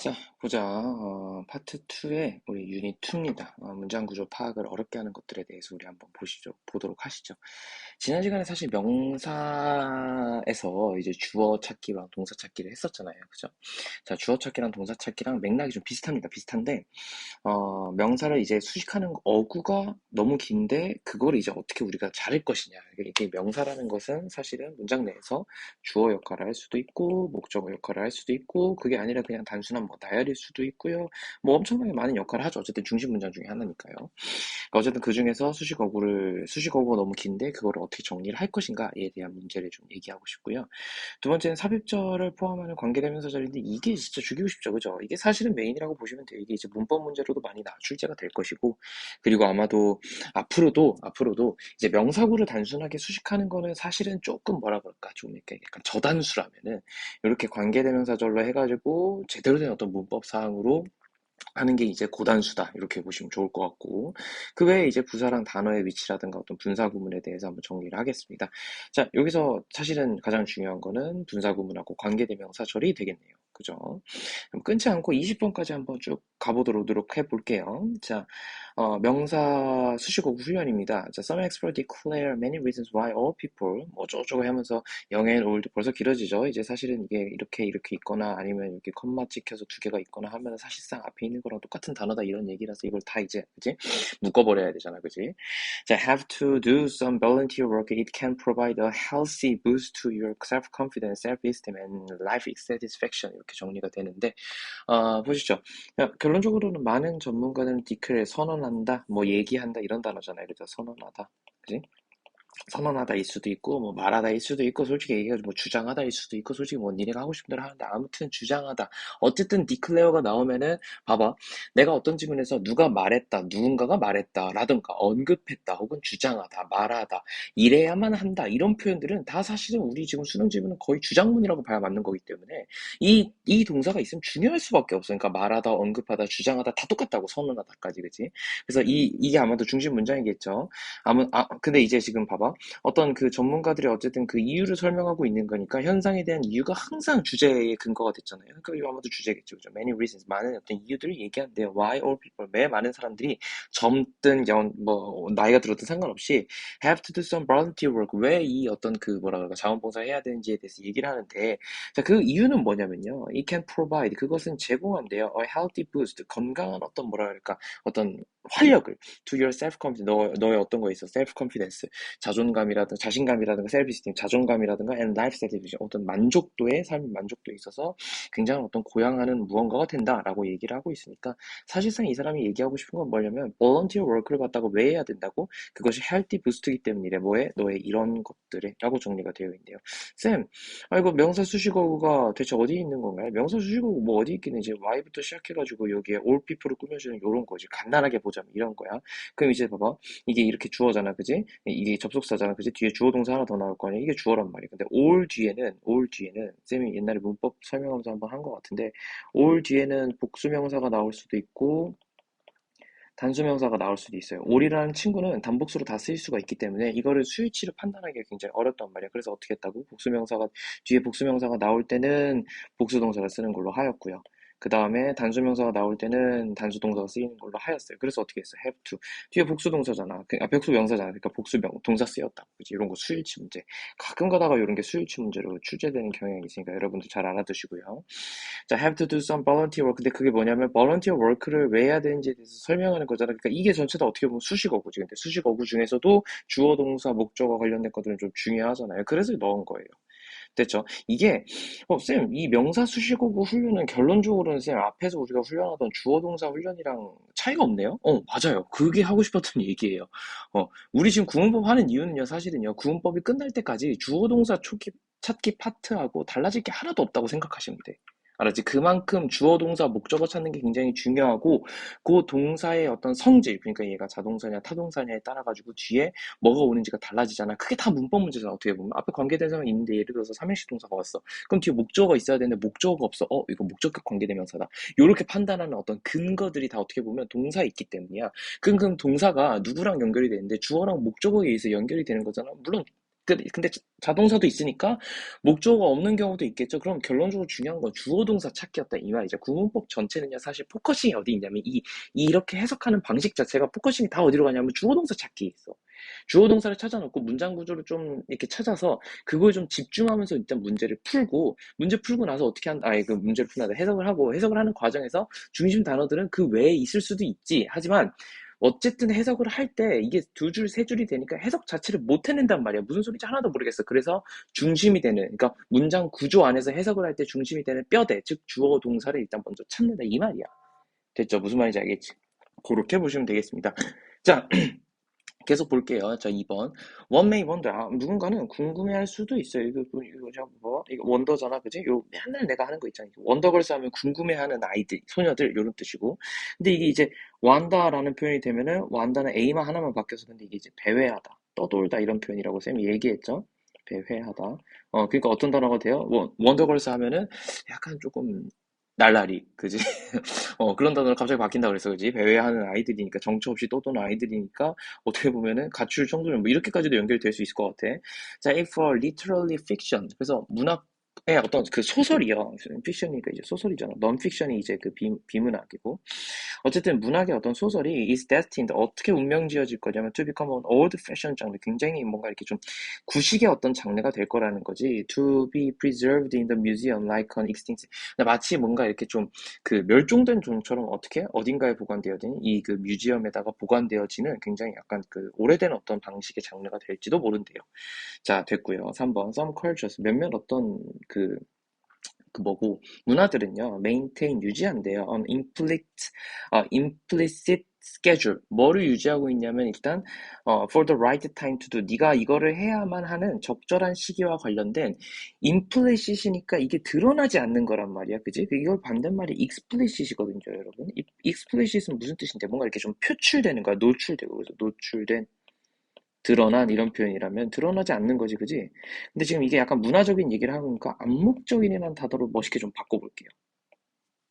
자, 보자. 파트 2의 우리 유닛 2입니다. 문장 구조 파악을 어렵게 하는 것들에 대해서 우리 한번 보도록 하시죠. 지난 시간에 사실 명사에서 이제 주어 찾기랑 동사 찾기를 했었잖아요. 그죠? 자, 주어 찾기랑 동사 찾기랑 맥락이 좀 비슷합니다. 비슷한데, 명사를 이제 수식하는 어구가 너무 긴데, 그걸 이제 어떻게 우리가 자를 것이냐. 이게 명사라는 것은 사실은 문장 내에서 주어 역할을 할 수도 있고, 목적어 역할을 할 수도 있고, 그게 아니라 그냥 단순한 뭐 나열일 수도 있고요. 뭐 엄청나게 많은 역할을 하죠. 어쨌든 중심 문장 중에 하나니까요. 그러니까 어쨌든 그 중에서 수식어구가 너무 긴데, 그거를 어떻게 정리를 할 것인가에 대한 문제를 좀 얘기하고 싶고요. 두 번째는 삽입절을 포함하는 관계대명사절인데 이게 진짜 죽이고 싶죠. 그죠? 이게 사실은 메인이라고 보시면 돼요. 이게 이제 문법 문제로도 많이 출제가 될 것이고, 그리고 아마도 앞으로도 이제 명사구를 단순하게 수식하는 거는 사실은 조금 뭐라 그럴까, 좀 이렇게 약간 저단수라면은 이렇게 관계대명사절로 해가지고 제대로 된 어떤 문법 사항으로 하는 게 이제 고단수다, 이렇게 보시면 좋을 것 같고, 그 외에 이제 부사랑 단어의 위치라든가 어떤 분사 구문에 대해서 한번 정리를 하겠습니다. 자, 여기서 사실은 가장 중요한 거는 분사 구문하고 관계대명사절이 되겠네요. 그죠? 그럼 끊지 않고 20번까지 한번 쭉 가보도록 해볼게요. 자, 명사 수식어구 훈련입니다. 자, some experts declare many reasons why all people 뭐 어쩌고저쩌고 하면서 young and old, 벌써 길어지죠. 이제 사실은 이게 이렇게 있거나 아니면 이렇게 컴마 찍혀서 두 개가 있거나 하면 사실상 앞에 있는 거랑 똑같은 단어다, 이런 얘기라서 이걸 다 이제 그지 묶어버려야 되잖아. 그지? 자, have to do some volunteer work. It can provide a healthy boost to your self-confidence, self-esteem, and life satisfaction. 이렇게 정리가 되는데, 보시죠. 결론적으로는 많은 전문가는 declare, 선언한다, 뭐 얘기한다, 이런 단어잖아요. 그래서 선언하다. 그지? 선언하다일 수도 있고, 뭐 말하다일 수도 있고, 솔직히 얘기해서 뭐 주장하다일 수도 있고, 솔직히 뭐 니네가 하고 싶은 대로 하는데, 아무튼 주장하다. 어쨌든 declare가 나오면은 봐봐, 내가 어떤 지문에서 누가 말했다, 누군가가 말했다 라든가 언급했다 혹은 주장하다, 말하다, 이래야만 한다, 이런 표현들은 다 사실은 우리 지금 수능 지문은 거의 주장문이라고 봐야 맞는 거기 때문에 이 동사가 있으면 중요할 수밖에 없어. 그러니까 말하다, 언급하다, 주장하다 다 똑같다고, 선언하다까지. 그치? 그래서 이게 아마도 중심 문장이겠죠. 근데 이제 지금 봐봐. 어떤 그 전문가들이 어쨌든 그 이유를 설명하고 있는 거니까 현상에 대한 이유가 항상 주제의 근거가 됐잖아요. 그러니까 이거 아마도 주제겠죠. 그죠? Many reasons. 많은 어떤 이유들을 얘기한대요. Why all people. 매 많은 사람들이 젊든 뭐 나이가 들었든 상관없이 have to do some volunteer work. 왜 이 어떤 그 뭐라 그럴까, 자원봉사 해야 되는지에 대해서 얘기를 하는데, 자, 그 이유는 뭐냐면요. It can provide. 그것은 제공한대요. A healthy boost. 건강한 어떤 뭐라 그럴까, 어떤 활력을 to your self-confidence. 너의 어떤 거에 있어 self-confidence, 자신감이라든가 셀프-esteem, 자존감이라든가 and life satisfaction, 어떤 만족도에, 삶의 만족도에 있어서 굉장한 어떤 고양하는 무언가가 된다라고 얘기를 하고 있으니까, 사실상 이 사람이 얘기하고 싶은 건 뭐냐면 volunteer work를 갖다가 왜 해야 된다고? 그것이 healthy boost이기 때문이래. 뭐에? 너의 이런 것들에 라고 정리가 되어 있네요. 쌤, 이거 명사 수식어가 대체 어디 있는 건가요? 명사 수식어가 뭐 어디 있기는, 이제 Y부터 시작해가지고 여기에 all people을 꾸며주는 요런 거지. 간단하게 보자면 이런 거야. 그럼 이제 봐봐. 이게 이렇게 주어잖아. 그지? 이게 접속사잖아. 그지? 뒤에 주어 동사 하나 더 나올 거 아니야. 이게 주어란 말이야. 근데 all 뒤에는 쌤이 옛날에 문법 설명하면서 한번 한 것 같은데, all 뒤에는 복수명사가 나올 수도 있고 단수명사가 나올 수도 있어요. all이라는 친구는 단복수로 다 쓰일 수가 있기 때문에 이거를 수일치를 판단하기가 굉장히 어렵단 말이야. 그래서 어떻게 했다고? 뒤에 복수명사가 나올 때는 복수동사를 쓰는 걸로 하였고요. 그 다음에 단수명사가 나올 때는 단수동사가 쓰이는 걸로 하였어요. 그래서 어떻게 했어? have to. 뒤에 복수동사잖아. 복수명사잖아. 그러니까 동사 쓰였다. 그치? 이런 거 수일치 문제. 가끔 가다가 이런 게 수일치 문제로 출제되는 경향이 있으니까 여러분들 잘 알아두시고요. 자, have to do some volunteer work. 근데 그게 뭐냐면 volunteer work를 왜 해야 되는지에 대해서 설명하는 거잖아. 그러니까 이게 전체 다 어떻게 보면 수식어구지. 근데 수식어구 중에서도 주어, 동사, 목적어 관련된 것들은 좀 중요하잖아요. 그래서 넣은 거예요. 됐죠? 이게 쌤, 이 명사 수식어구 훈련은 결론적으로는 쌤 앞에서 우리가 훈련하던 주어, 동사 훈련이랑 차이가 없네요? 맞아요. 그게 하고 싶었던 얘기예요. 우리 지금 구문법 하는 이유는요, 사실은요, 구문법이 끝날 때까지 주어, 동사 찾기 파트하고 달라질 게 하나도 없다고 생각하시면 돼. 알았지? 그만큼 주어, 동사, 목적어 찾는 게 굉장히 중요하고, 그 동사의 어떤 성질, 그러니까 얘가 자동사냐 타동사냐에 따라 가지고 뒤에 뭐가 오는지가 달라지잖아. 그게 다 문법 문제잖아. 어떻게 보면 앞에 관계대명사가 있는데, 예를 들어서 삼행시 동사가 왔어. 그럼 뒤에 목적어가 있어야 되는데 목적어가 없어. 이거 목적격 관계대명사다. 요렇게 판단하는 어떤 근거들이 다 어떻게 보면 동사에 있기 때문이야. 그럼 동사가 누구랑 연결이 되는데 주어랑 목적어에 의해서 연결이 되는 거잖아. 물론 근데 자동사도 있으니까 목적어가 없는 경우도 있겠죠. 그럼 결론적으로 중요한 건 주어 동사 찾기였다 이 말이죠. 구문법 전체는요 사실 포커싱이 어디 있냐면 이렇게 해석하는 방식 자체가 포커싱이 다 어디로 가냐면 주어 동사 찾기에 있어. 주어 동사를 찾아놓고 문장 구조를 좀 이렇게 찾아서 그거에 좀 집중하면서 일단 문제를 풀고 문제 풀고 나서 어떻게 그 문제를 풀고 나서 해석을 하고 해석을 하는 과정에서 중심 단어들은 그 외에 있을 수도 있지. 하지만 어쨌든 해석을 할 때 이게 두 줄, 세 줄이 되니까 해석 자체를 못 해낸단 말이야. 무슨 소리인지 하나도 모르겠어. 그래서 중심이 되는, 그러니까 문장 구조 안에서 해석을 할 때 중심이 되는 뼈대, 즉 주어 동사를 일단 먼저 찾는다 이 말이야. 됐죠? 무슨 말인지 알겠지? 그렇게 보시면 되겠습니다. 자, 계속 볼게요. 자, 2번. One may wonder. 누군가는 궁금해할 수도 있어요. 이거 원더잖아, 그지? 요, 맨날 내가 하는 거 있잖아. 원더걸스 하면 궁금해하는 아이들, 소녀들, 요런 뜻이고. 근데 이게 이제 완다라는 표현이 되면은, 완다는 A만 하나만 바뀌어서, 근데 이게 이제 배회하다, 떠돌다 이런 표현이라고 쌤이 얘기했죠. 배회하다. 그러니까 어떤 단어가 돼요? 원더걸스 하면은 약간 조금 날라리, 그지? 그런 단어로 갑자기 바뀐다 그랬어, 그지? 배회하는 아이들이니까, 정처 없이 떠도는 아이들이니까, 어떻게 보면은 가출 청소년, 뭐, 이렇게까지도 연결될 수 있을 것 같아. 자, if for literally fiction. 그래서 문학의 어떤 그 소설이요. 픽션이니까 이제 소설이잖아. 넌픽션이 이제 그 비문학이고. 어쨌든 문학의 어떤 소설이 is destined 어떻게 운명지어질 거냐면 to become an old fashioned 장르 굉장히 뭔가 이렇게 좀 구식의 어떤 장르가 될 거라는 거지 to be preserved in the museum like an extinct 마치 뭔가 이렇게 좀 그 멸종된 종처럼 어떻게 어딘가에 보관되어진 이 그 뮤지엄에다가 보관되어지는 굉장히 약간 그 오래된 어떤 방식의 장르가 될지도 모른대요. 자 됐고요. 3번 some cultures 몇몇 어떤 그 뭐고 문화들은요 maintain 유지한대요 on implicit schedule 뭐를 유지하고 있냐면 일단 for the right time to do 네가 이거를 해야만 하는 적절한 시기와 관련된 implicit이니까 이게 드러나지 않는 거란 말이야 그지? 이걸 반대말이 explicit이거든요 여러분 explicit은 무슨 뜻인데 뭔가 이렇게 좀 표출되는 거야 노출되고 그래서 노출된 드러난 이런 표현이라면 드러나지 않는 거지, 그지? 근데 지금 이게 약간 문화적인 얘기를 하니까 암묵적인이라는 단어로 멋있게 좀 바꿔볼게요.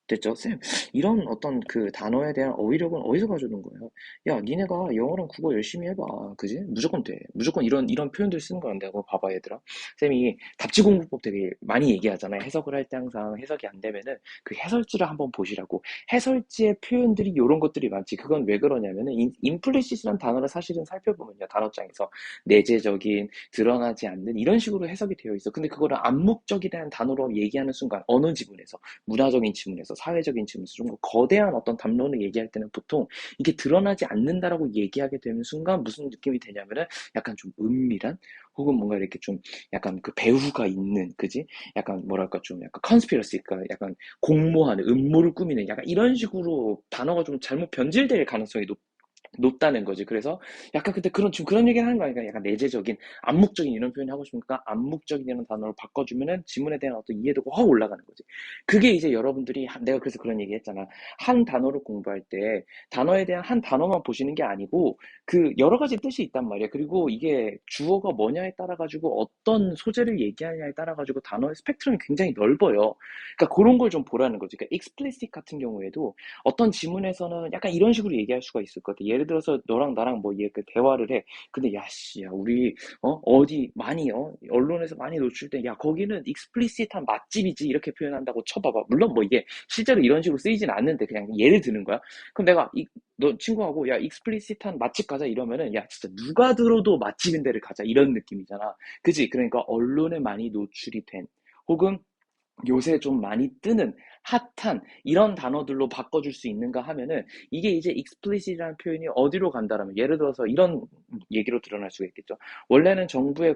됐죠? 쌤, 이런 어떤 그 단어에 대한 어휘력은 어디서 가져오는 거예요? 야, 니네가 영어랑 국어 열심히 해봐. 그지? 무조건 돼. 무조건 이런 표현들 쓰는 거란다. 그거 봐봐, 얘들아. 쌤이 답지공부법 되게 많이 얘기하잖아요. 해석을 할 때 항상 해석이 안 되면은 그 해설지를 한번 보시라고. 해설지의 표현들이 이런 것들이 많지. 그건 왜 그러냐면은 임플리시스란 단어를 사실은 살펴보면요. 단어장에서 내재적인, 드러나지 않는 이런 식으로 해석이 되어 있어. 근데 그거를 암묵적이라는 단어로 얘기하는 순간 어느 지문에서 문화적인 지문에서 사회적인 지문에서 좀 거대한 어떤 담론을 얘기할 때는 보통 이게 드러나지 않는다라고 얘기하게 되는 순간 무슨 느낌이 되냐면은 약간 좀 은밀한 혹은 뭔가 이렇게 좀 약간 그 배후가 있는 그지? 약간 뭐랄까 좀 약간 컨스피러시가 약간 공모하는 음모를 꾸미는 약간 이런 식으로 단어가 좀 잘못 변질될 가능성이 높다는 거지. 그래서 약간 근데 지금 그런 얘기를 하는 거 아니까 약간 내재적인, 암묵적인 이런 표현을 하고 싶으니까 암묵적인 이런 단어를 바꿔주면은 지문에 대한 어떤 이해도가 확 올라가는 거지. 그게 이제 여러분들이, 내가 그래서 그런 얘기 했잖아. 한 단어를 공부할 때 단어에 대한 한 단어만 보시는 게 아니고 그 여러 가지 뜻이 있단 말이야. 그리고 이게 주어가 뭐냐에 따라 가지고 어떤 소재를 얘기하냐에 따라 가지고 단어의 스펙트럼이 굉장히 넓어요. 그러니까 그런 걸 좀 보라는 거지. 그러니까 explicit 같은 경우에도 어떤 지문에서는 약간 이런 식으로 얘기할 수가 있을 것 같아. 예를 들어서 너랑 나랑 뭐 그 대화를 해. 근데 야, 씨, 야, 우리 어디 많이 언론에서 많이 노출된 야, 거기는 익스플리시트한 맛집이지 이렇게 표현한다고 쳐봐봐. 물론 뭐 이게 실제로 이런 식으로 쓰이진 않는데 그냥 예를 드는 거야. 그럼 내가 너 친구하고 야, 익스플리시트한 맛집 가자 이러면은 야, 진짜 누가 들어도 맛집인 데를 가자 이런 느낌이잖아. 그지? 그러니까 언론에 많이 노출이 된 혹은 요새 좀 많이 뜨는 핫한 이런 단어들로 바꿔줄 수 있는가 하면은 이게 이제 explicit이라는 표현이 어디로 간다라면 예를 들어서 이런 얘기로 드러날 수가 있겠죠. 원래는 정부의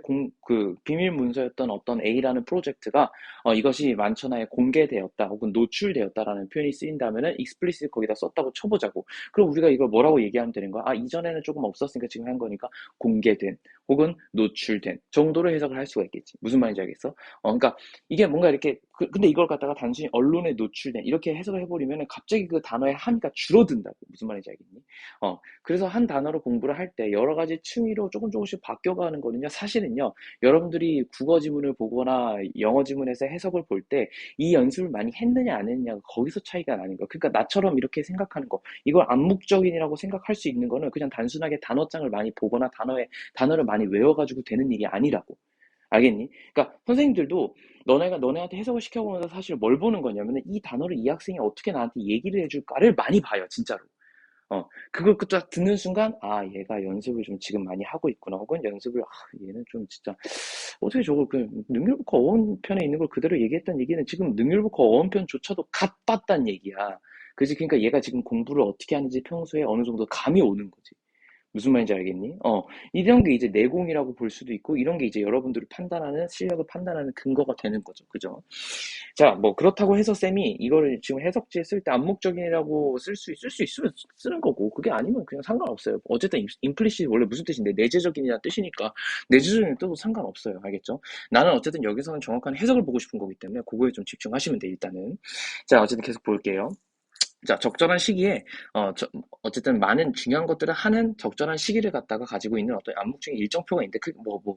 비밀 문서였던 어떤 A라는 프로젝트가 이것이 만천하에 공개되었다 혹은 노출되었다라는 표현이 쓰인다면은 explicit 거기다 썼다고 쳐보자고. 그럼 우리가 이걸 뭐라고 얘기하면 되는 거야? 이전에는 조금 없었으니까 지금 한 거니까 공개된 혹은 노출된 정도로 해석을 할 수가 있겠지. 무슨 말인지 알겠어? 그러니까 이게 뭔가 이렇게 근데 이걸 갖다가 단순히 언론에 노출된 이렇게 해석을 해버리면 갑자기 그 단어의 함의가 줄어든다고. 무슨 말인지 알겠니? 그래서 한 단어로 공부를 할 때 여러 가지 층위로 조금 조금씩 바뀌어가는 거는요. 사실은요. 여러분들이 국어 지문을 보거나 영어 지문에서 해석을 볼 때 이 연습을 많이 했느냐 안 했느냐가 거기서 차이가 나는 거예요. 그러니까 나처럼 이렇게 생각하는 거, 이걸 암묵적인이라고 생각할 수 있는 거는 그냥 단순하게 단어장을 많이 보거나 단어를 많이 외워가지고 되는 일이 아니라고. 알겠니? 그러니까 선생님들도 너네한테 해석을 시켜보면서 사실 뭘 보는 거냐면은 이 단어를 이 학생이 어떻게 나한테 얘기를 해줄까를 많이 봐요, 진짜로. 그걸 딱 듣는 순간, 아, 얘가 연습을 좀 지금 많이 하고 있구나. 혹은 연습을, 얘는 좀 진짜, 어떻게 저걸, 능률부터 어원편에 있는 걸 그대로 얘기했다는 얘기는 지금 능률부터 어원편조차도 갓봤단 얘기야. 그지? 그러니까 얘가 지금 공부를 어떻게 하는지 평소에 어느 정도 감이 오는 거지. 무슨 말인지 알겠니? 이런 게 이제 내공이라고 볼 수도 있고, 이런 게 이제 여러분들을 판단하는, 실력을 판단하는 근거가 되는 거죠. 그죠? 자, 뭐, 그렇다고 해서 쌤이 이거를 지금 해석지에 쓸 때 암묵적이라고 쓸 수 있으면 쓰는 거고, 그게 아니면 그냥 상관없어요. 어쨌든, 임플리시 원래 무슨 뜻인데, 내재적인이라는 뜻이니까, 내재적인 뜻도 상관없어요. 알겠죠? 나는 어쨌든 여기서는 정확한 해석을 보고 싶은 거기 때문에, 그거에 좀 집중하시면 돼, 일단은. 자, 어쨌든 계속 볼게요. 자, 적절한 시기에, 어쨌든 많은 중요한 것들을 하는 적절한 시기를 갖다가 가지고 있는 어떤 암묵적인 일정표가 있는데,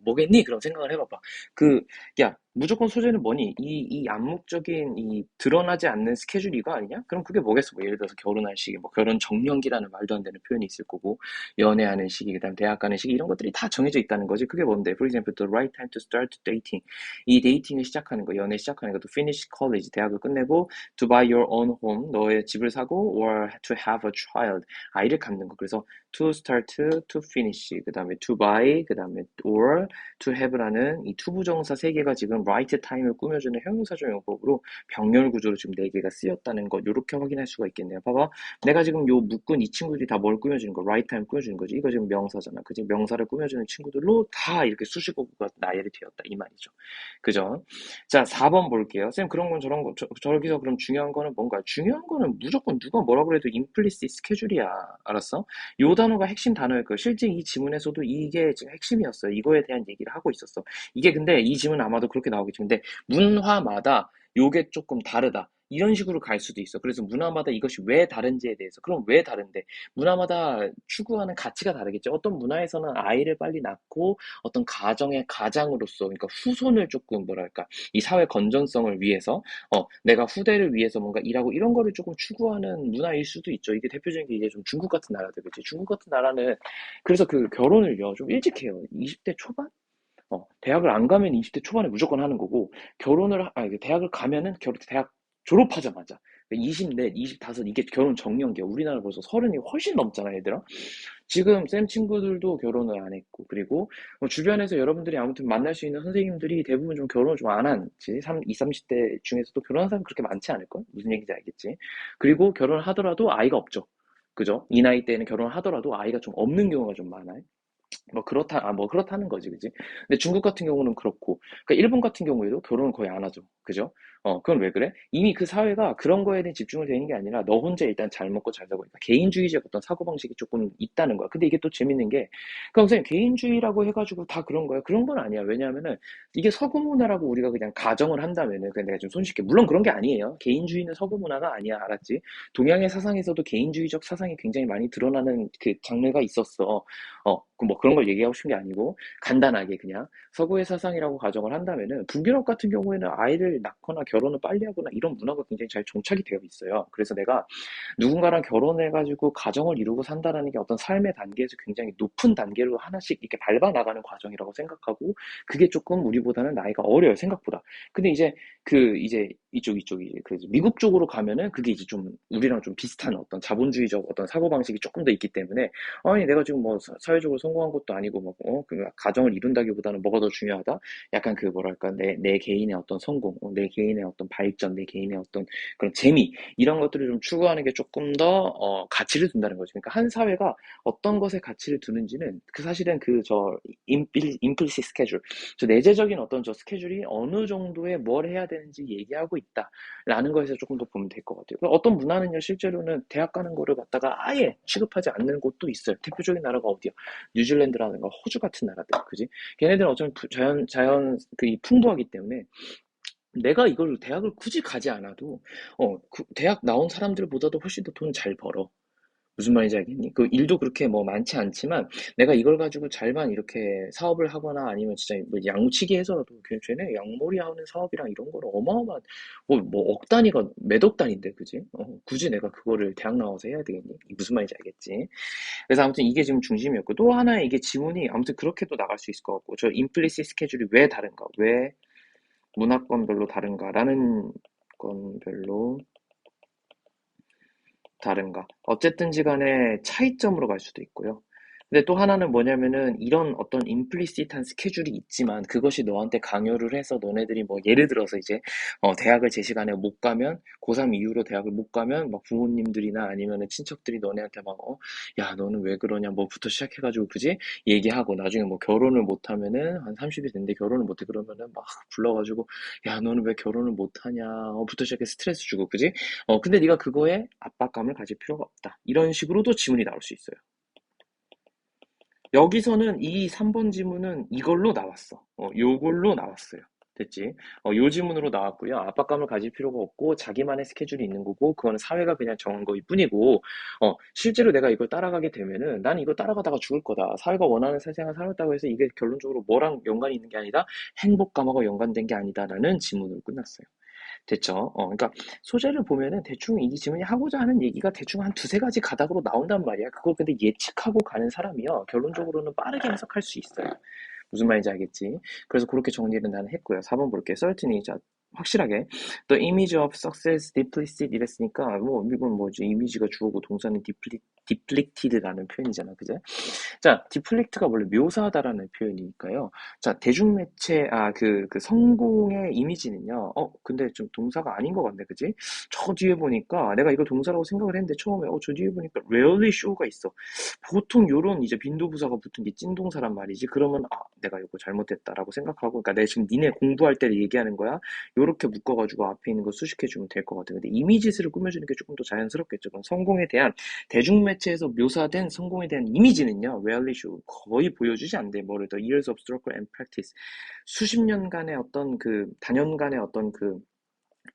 뭐겠니? 그런 생각을 해봐봐. 그, 야, 무조건 소재는 뭐니? 이 암묵적인, 이 드러나지 않는 스케줄 이거 아니냐? 그럼 그게 뭐겠어? 뭐, 예를 들어서 결혼할 시기, 뭐, 결혼 정년기라는 말도 안 되는 표현이 있을 거고, 연애하는 시기, 그 다음 대학 가는 시기, 이런 것들이 다 정해져 있다는 거지. 그게 뭔데? For example, the right time to start dating. 이 데이팅을 시작하는 거, 연애 시작하는 거, to finish college, 대학을 끝내고, to buy your own home, 너의 집을 사고, or to have a child, 아이를 갖는 거. 그래서 to start, to finish, 그 다음에 to buy, 그 다음에 or to have라는 이 투부정사 세 개가 지금 right time을 꾸며주는 형용사적 용법으로 병렬 구조로 지금 네 개가 쓰였다는 것, 이렇게 확인할 수가 있겠네요. 봐봐, 내가 지금 요 묶은 이 친구들이 다 뭘 꾸며주는 거, right time 꾸며주는 거지. 이거 지금 명사잖아. 그지? 명사를 꾸며주는 친구들로 다 이렇게 수식어가 나열이 되었다 이 말이죠. 그죠? 자, 4번 볼게요. 쌤, 그런 건 저런 거, 저기서 그럼 중요한 거는 뭔가? 중요한 거는 무조건 누가 뭐라 그래도 implicit schedule이야. 알았어? 요 단어가 핵심 단어일 거예요. 실제 이 지문에서도 이게 지금 핵심이었어요. 이거에 대한 얘기를 하고 있었어. 이게 근데 이 지문 아마도 그렇게 나오겠지. 근데 문화마다 요게 조금 다르다. 이런 식으로 갈 수도 있어. 그래서 문화마다 이것이 왜 다른지에 대해서. 그럼 왜 다른데? 문화마다 추구하는 가치가 다르겠죠. 어떤 문화에서는 아이를 빨리 낳고 어떤 가정의 가장으로서, 그러니까 후손을 조금 뭐랄까, 이 사회 건전성을 위해서, 내가 후대를 위해서 뭔가 일하고 이런 거를 조금 추구하는 문화일 수도 있죠. 이게 대표적인 게 이제 좀 중국 같은 나라들, 그치? 중국 같은 나라는 그래서 그 결혼을요, 좀 일찍 해요. 20대 초반? 대학을 안 가면 20대 초반에 무조건 하는 거고, 대학을 가면은 대학 졸업하자마자. 20대, 25, 이게 결혼 정년기야. 우리나라 벌써 30이 훨씬 넘잖아, 얘들아. 지금 쌤 친구들도 결혼을 안 했고, 그리고 주변에서 여러분들이 아무튼 만날 수 있는 선생님들이 대부분 좀 결혼을 좀 안 한지, 20, 30대 중에서도 결혼한 사람 그렇게 많지 않을걸? 무슨 얘기인지 알겠지? 그리고 결혼을 하더라도 아이가 없죠. 그죠? 이 나이 때는 결혼을 하더라도 아이가 좀 없는 경우가 좀 많아요. 뭐 그렇다는 거지, 그지? 근데 중국 같은 경우는 그렇고, 그러니까 일본 같은 경우에도 결혼을 거의 안 하죠. 그죠? 그건 왜 그래? 이미 그 사회가 그런 거에 대한 집중을 되는 게 아니라 너 혼자 일단 잘 먹고 잘 살고 있다. 개인주의적 어떤 사고방식이 조금 있다는 거야. 근데 이게 또 재밌는 게, 그럼 선생님, 개인주의라고 해가지고 다 그런 거야? 그런 건 아니야. 왜냐하면은, 이게 서구 문화라고 우리가 그냥 가정을 한다면은, 그냥 내가 좀 손쉽게, 물론 그런 게 아니에요. 개인주의는 서구 문화가 아니야. 알았지? 동양의 사상에서도 개인주의적 사상이 굉장히 많이 드러나는 그 장르가 있었어. 뭐 그런 걸 얘기하고 싶은 게 아니고 간단하게 그냥 서구의 사상이라고 가정을 한다면은 북유럽 같은 경우에는 아이를 낳거나 결혼을 빨리 하거나 이런 문화가 굉장히 잘 정착이 되어 있어요. 그래서 내가 누군가랑 결혼해가지고 가정을 이루고 산다라는 게 어떤 삶의 단계에서 굉장히 높은 단계로 하나씩 이렇게 밟아 나가는 과정이라고 생각하고 그게 조금 우리보다는 나이가 어려요 생각보다. 근데 이제 이쪽이 그 미국 쪽으로 가면은 그게 이제 좀 우리랑 좀 비슷한 어떤 자본주의적 어떤 사고방식이 조금 더 있기 때문에 아니 내가 지금 뭐 사회적으로 성공한 것도 아니고 그 가정을 이룬다기보다는 뭐가 더 중요하다? 약간 그 뭐랄까 내 개인의 어떤 성공, 내 개인의 어떤 발전, 내 개인의 어떤 그런 재미 이런 것들을 좀 추구하는 게 조금 더 가치를 둔다는 거죠. 그러니까 한 사회가 어떤 것에 가치를 두는지는 그 사실은 그 저 임플리시 스케줄, 저 내재적인 어떤 저 스케줄이 어느 정도의 뭘 해야 되는지 얘기하고 있다라는 거에서 조금 더 보면 될 것 같아요. 어떤 문화는요 실제로는 대학 가는 거를 갖다가 아예 취급하지 않는 곳도 있어요. 대표적인 나라가 어디야? 뉴질랜드라든가 호주 같은 나라들, 그지? 걔네들은 어쩌면 자연 그 풍부하기 때문에 내가 이걸 대학을 굳이 가지 않아도, 대학 나온 사람들보다도 훨씬 더 돈 잘 벌어. 무슨 말인지 알겠니? 그 일도 그렇게 뭐 많지 않지만 내가 이걸 가지고 잘만 이렇게 사업을 하거나 아니면 진짜 뭐 양치기 해서라도 그냥 쟤네 양머리 하는 사업이랑 이런 거는 어마어마한 뭐 억 단위가 몇 억 단위인데 그지? 굳이 내가 그거를 대학 나와서 해야 되겠니? 무슨 말인지 알겠지? 그래서 아무튼 이게 지금 중심이었고 또 하나의 이게 지문이 아무튼 그렇게도 나갈 수 있을 것 같고 저 임플리시트 스케줄이 왜 다른가? 왜 문화권별로 다른가라는 건별로 다른가. 어쨌든지 간에 차이점으로 갈 수도 있고요. 근데 또 하나는 뭐냐면은 이런 어떤 임플리시트한 스케줄이 있지만 그것이 너한테 강요를 해서 너네들이 뭐 예를 들어서 이제 대학을 제 시간에 못 가면 고3 이후로 대학을 못 가면 막 부모님들이나 아니면은 친척들이 너네한테 막 야 너는 왜 그러냐 뭐부터 시작해가지고 그지 얘기하고 나중에 뭐 결혼을 못 하면은 한 30이 됐는데 결혼을 못해 그러면은 막 불러가지고 야 너는 왜 결혼을 못 하냐 부터 시작해 스트레스 주고 그지 근데 네가 그거에 압박감을 가질 필요가 없다. 이런 식으로도 지문이 나올 수 있어요. 여기서는 이 3번 지문은 이걸로 나왔어. 요걸로 나왔어요. 됐지? 요 지문으로 나왔고요. 압박감을 가질 필요가 없고 자기만의 스케줄이 있는 거고 그거는 사회가 그냥 정한 거일 뿐이고 실제로 내가 이걸 따라가게 되면은 난 이거 따라가다가 죽을 거다. 사회가 원하는 세상을 살았다고 해서 이게 결론적으로 뭐랑 연관이 있는 게 아니다. 행복감하고 연관된 게 아니다라는 지문으로 끝났어요. 됐죠? 그러니까 소재를 보면은 대충 이 지문이 하고자 하는 얘기가 대충 한 두세 가지 가닥으로 나온단 말이야. 그걸 근데 예측하고 가는 사람이요. 결론적으로는 빠르게 해석할 수 있어요. 무슨 말인지 알겠지? 그래서 그렇게 정리를 나는 했고요. 4번 볼게요. certainly. 자, 확실하게. The image of success depleted 이랬으니까, 뭐, 이건 뭐지? 이미지가 주어고 동사는 depleted라는 표현이잖아. 그제? 자, 디플렉트가 원래 묘사하다라는 표현이니까요. 자, 대중매체, 그 성공의 이미지는요. 근데 좀 동사가 아닌 것 같네, 그지? 저 뒤에 보니까, 내가 이걸 동사라고 생각을 했는데, 처음에, 저 뒤에 보니까, rarely show가 있어. 보통 요런 이제 빈도부사가 붙은 게 찐동사란 말이지. 그러면, 내가 이거 잘못했다라고 생각하고, 그러니까 내가 지금 니네 공부할 때를 얘기하는 거야. 요렇게 묶어가지고 앞에 있는 거 수식해주면 될 것 같아. 근데 이미지스를 꾸며주는 게 조금 더 자연스럽겠죠. 그럼 성공에 대한 대중매체에서 묘사된 성공에 대한 이미지는요, rarely show, 거의 보여주지 않대. 뭐를 더 years of struggle and practice, 수십 년간의 어떤 그 단연간의 어떤 그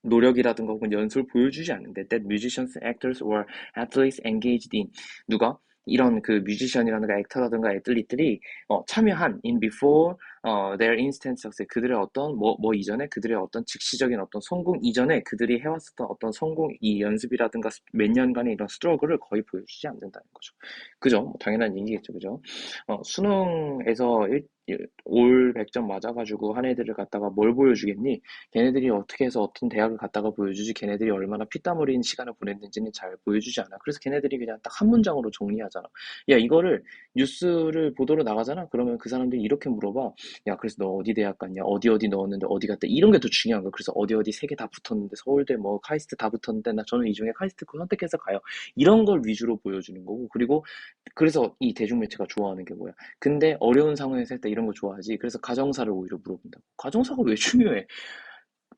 노력이라든가 혹은 연습을 보여주지 않는데 that musicians, actors or athletes engaged in 누가 이런 그 뮤지션이라든가 액터라든가 애들리들이 참여한 in before their instant success 그들의 어떤 뭐 이전에 그들의 어떤 즉시적인 어떤 성공 이전에 그들이 해왔었던 어떤 성공 이 연습이라든가 몇 년간의 이런 스트러글을 거의 보여주지 않는다는 거죠. 그죠? 뭐 당연한 얘기겠죠, 그죠? 수능에서 올 100점 맞아가지고 한 애들을 갖다가 뭘 보여주겠니? 걔네들이 어떻게 해서 어떤 대학을 갔다가 보여주지 걔네들이 얼마나 피땀 흘린 시간을 보냈는지는 잘 보여주지 않아. 그래서 걔네들이 그냥 딱 한 문장으로 정리하잖아. 야, 이거를 뉴스를 보도로 나가잖아. 그러면 그 사람들이 이렇게 물어봐. 야, 그래서 너 어디 대학 갔냐? 어디 어디 넣었는데 어디 갔다? 이런 게 더 중요한 거야. 그래서 어디 어디 세 개 다 붙었는데 서울대 뭐 카이스트 다 붙었는데 저는 이 중에 카이스트 거 선택해서 가요. 이런 걸 위주로 보여주는 거고. 그리고 그래서 이 대중매체가 좋아하는 게 뭐야? 근데 어려운 상황에서 할 때 이런 거 좋아하지. 그래서 가정사를 오히려 물어본다고. 가정사가 왜 중요해?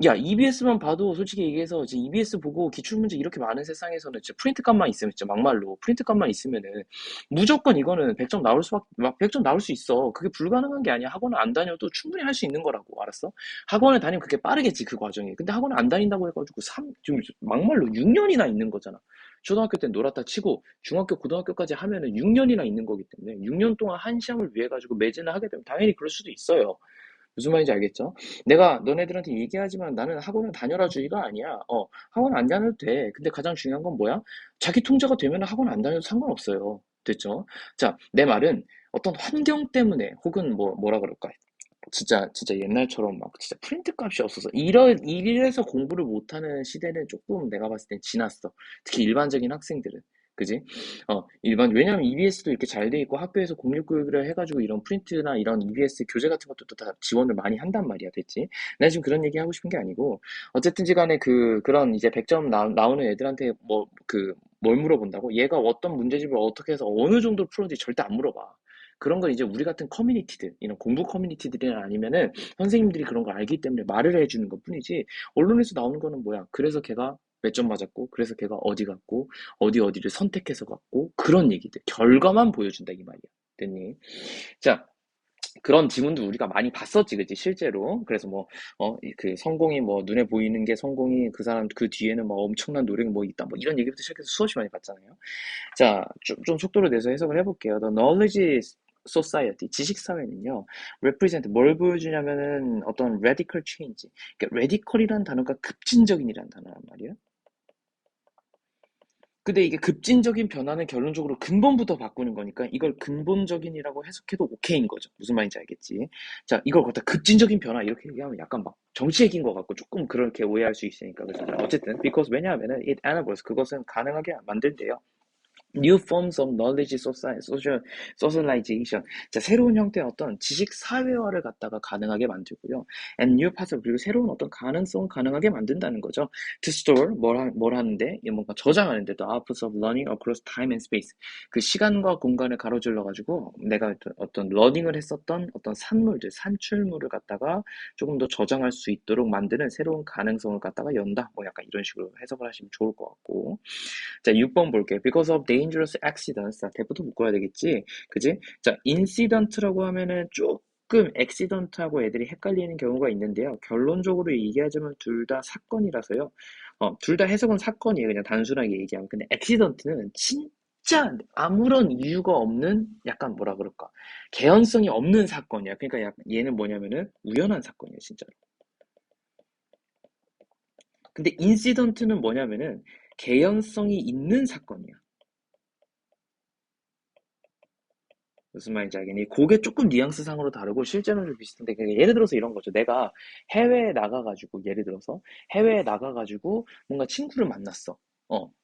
야, EBS만 봐도 솔직히 얘기해서 지금 EBS 보고 기출문제 이렇게 많은 세상에서는 진짜 프린트값만 있으면 진짜 막말로 프린트값만 있으면은 무조건 이거는 100점 나올 수밖에 100점 나올 수 있어. 그게 불가능한 게 아니야. 학원을 안 다녀도 충분히 할 수 있는 거라고. 알았어? 학원을 다니면 그게 빠르겠지 그 과정이. 근데 학원을 안 다닌다고 해가지고 지금 막말로 6년이나 있는 거잖아. 초등학교 때 놀았다 치고 중학교 고등학교까지 하면은 6년이나 있는 거기 때문에 6년 동안 한 시험을 위해 가지고 매진을 하게 되면 당연히 그럴 수도 있어요. 무슨 말인지 알겠죠? 내가 너네들한테 얘기하지만 나는 학원을 다녀라 주의가 아니야. 학원 안 다녀도 돼. 근데 가장 중요한 건 뭐야? 자기 통제가 되면 학원 안 다녀도 상관없어요. 됐죠? 자, 내 말은 어떤 환경 때문에 혹은 뭐라 그럴까? 진짜 옛날처럼 막 진짜 프린트 값이 없어서 이래서 공부를 못하는 시대는 조금 내가 봤을 땐 지났어. 특히 일반적인 학생들은. 그지? 왜냐면 EBS도 이렇게 잘 돼 있고 학교에서 공립교육을 해가지고 이런 프린트나 이런 EBS 교재 같은 것도 다 지원을 많이 한단 말이야, 됐지? 내가 지금 그런 얘기 하고 싶은 게 아니고, 어쨌든지 간에 그런 이제 100점 나오는 애들한테 뭘 물어본다고? 얘가 어떤 문제집을 어떻게 해서 어느 정도 풀었는지 절대 안 물어봐. 그런 건 이제 우리 같은 커뮤니티들, 이런 공부 커뮤니티들이나 아니면은 선생님들이 그런 걸 알기 때문에 말을 해주는 것 뿐이지, 언론에서 나오는 거는 뭐야? 그래서 걔가 몇 점 맞았고, 그래서 걔가 어디 갔고, 어디를 선택해서 갔고, 그런 얘기들. 결과만 보여준다, 이 말이야. 됐니? 자, 그런 지문도 우리가 많이 봤었지, 그치, 실제로. 그래서 뭐, 그 성공이 뭐, 눈에 보이는 게 성공이 그 사람 그 뒤에는 뭐 엄청난 노력이 뭐 있다. 뭐 이런 얘기부터 시작해서 수없이 많이 봤잖아요. 자, 좀 속도를 내서 해석을 해볼게요. The knowledge society, 지식사회는요, represent, 뭘 보여주냐면은 어떤 radical change. 그러니까 radical이라는 단어가 급진적인이라는 단어란 말이에요. 근데 이게 급진적인 변화는 결론적으로 근본부터 바꾸는 거니까 이걸 근본적인이라고 해석해도 오케이인 거죠. 무슨 말인지 알겠지? 자, 이걸 갖다 급진적인 변화 이렇게 얘기하면 약간 막 정치 얘기인 것 같고 조금 그렇게 오해할 수 있으니까. 그래서 어쨌든 because 왜냐하면은 it enables 그것은 가능하게 만든대요. New forms of knowledge socialization. 자, 새로운 형태의 어떤 지식 사회화를 갖다가 가능하게 만들고요. And new possible, 그리고 새로운 어떤 가능성 가능하게 만든다는 거죠. To store, 뭘 하는데? 이 뭔가 저장하는데, the outputs of learning across time and space. 그 시간과 공간을 가로질러가지고 내가 어떤 러닝을 했었던 어떤 산물들, 산출물을 갖다가 조금 더 저장할 수 있도록 만드는 새로운 가능성을 갖다가 연다. 뭐 약간 이런 식으로 해석을 하시면 좋을 것 같고. 자, 6번 볼게요. Because of dangerous accidents. 자, 대부터 묶어야 되겠지? 그지? 자, incident라고 하면은 조금 accident하고 애들이 헷갈리는 경우가 있는데요. 결론적으로 얘기하자면 둘 다 사건이라서요. 둘 다 해석은 사건이에요. 그냥 단순하게 얘기하면. 근데 accident는 진짜 아무런 이유가 없는 약간 뭐라 그럴까. 개연성이 없는 사건이야. 그러니까 얘는 뭐냐면은 우연한 사건이에요, 진짜로. 근데 인시던트는 뭐냐면은 개연성이 있는 사건이야. 무슨 말인지 알겠니? 그게 조금 뉘앙스상으로 다르고 실제로는 좀 비슷한데 그러니까 예를 들어서 이런 거죠. 내가 해외에 나가가지고 예를 들어서 해외에 나가가지고 뭔가 친구를 만났어.